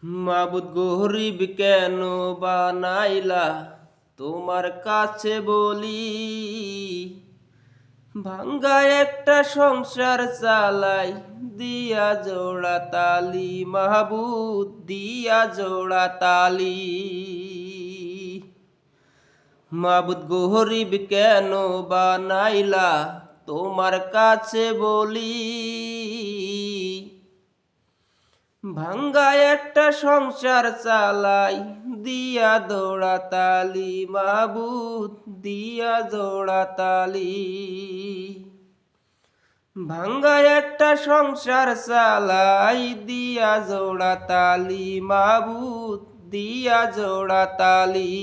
মাবুদ গরিব কেন বানাইলা তোমার কাছে বলি, ভাঙ্গা একটা সংসার চালাই দিয়া জোড়া তালি, মাহবুদ দিয়া জোড়া তালি। মাবুদ গরিব কেন বানাইলা তোমার কাছে বলি, ভাঙ্গা একটা সংসার চালাই দিয়া দৌড়া তালি, মাবুদ দিয়া জোড়া তালি। ভাঙ্গা একটা সংসার চালাই দিয়া জোড়া তালি, মাবুদ দিয়া জোড়া তালি।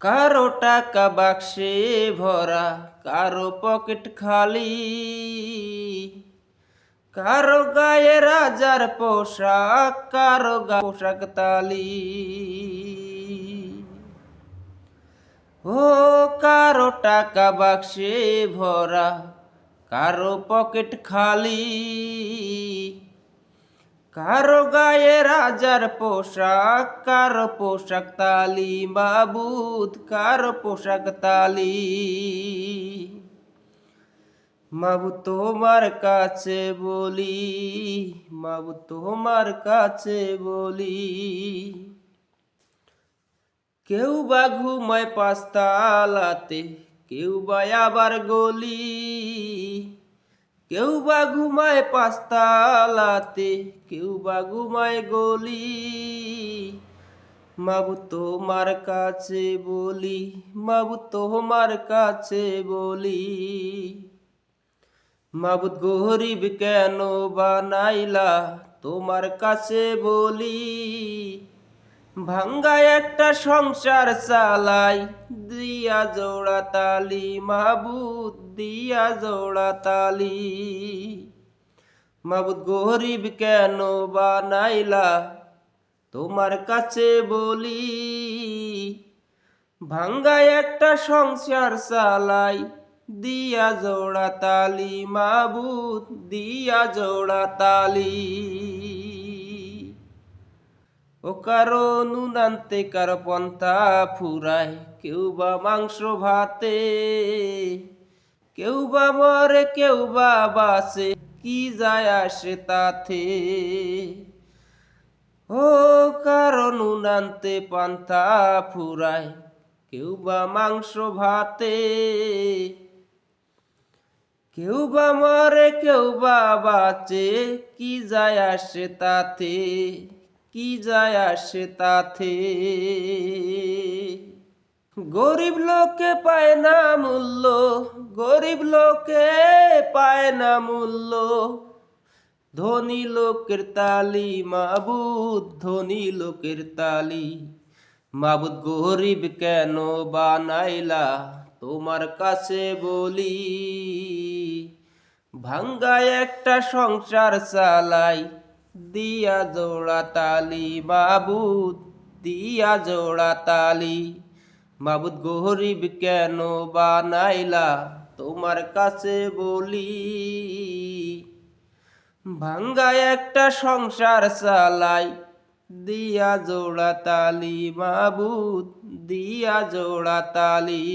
কারো টাকা বাক্সে ভরা, কারো পকেট খালি, কারো গায়ে রাজার পোশাক, কারো পোশাক তালি। ও কারো টাকা বাক্সে ভরা, কারো পকেট খালি, কারো গায়ে রাজার পোশাক, কারো পোশাক তালি, মাবুদ কারো পোশাক তালি। মাবুদ তোমার কাছে বলি, মাবুদ তোমার কাছে বলি, কেউ বা ঘুমায় পাঁচতালাতে, কেউ বা আবার গলি, কেউ বা ঘুমায় পাঁচতালাতে, কেউ বা ঘুমায় গলি। মাবুদ তোমার কাছে বলি, মাবুদ তোমার কাছে বলি, মাবুদ গরিব কেন বানাইলা তোমার কাছে বলি, ভাঙ্গা একটা সংসার চালাই দিয়া জোড়া তালি, মাবুদ দিয়া জোড়া তালি। মাবুদ গরিব কেন বানাইলা তোমার কাছে বলি, ভাঙ্গা একটা সংসার চালাই দিয়া জোড়া তালি, মাবুদ দিয়া জোড়া তালি। ও কারো নুন আনতে কারো পন্থা ফুরায়, কেউ বা মাংস ভাতে, কেউ বা মরে কেউ বা বাঁচে, কি যায় আসে তাতে। ও কারো নুন আনতে পান্থা ফুরায়, কেউ বা মাংস ভাতে, কেউ বা মরে কেউ বা বাঁচে, কি যায় আসে তাতে, কি যায় আসে তাতে। গরিব লোকে পায় না মূল্য, গরিব লোকে পায় না মূল্য, ধনী লোকের তালি, মাবুদ ধনী লোকের তালি। মাবুদ গরিব কেন বানাইলা তোমার কাছে বলি, ভাঙ্গা একটা সংসার চালাই দিয়া জোড়া তালি, মাবুদ দিয়া জোড়া তালি। মাবুদ গরিব কেন বানাইলা তোমার কাছে বলি, ভাঙ্গা একটা সংসার চালাই দিয়া জোড়া তালি, মাবুদ দিয়া জোড়া তালি।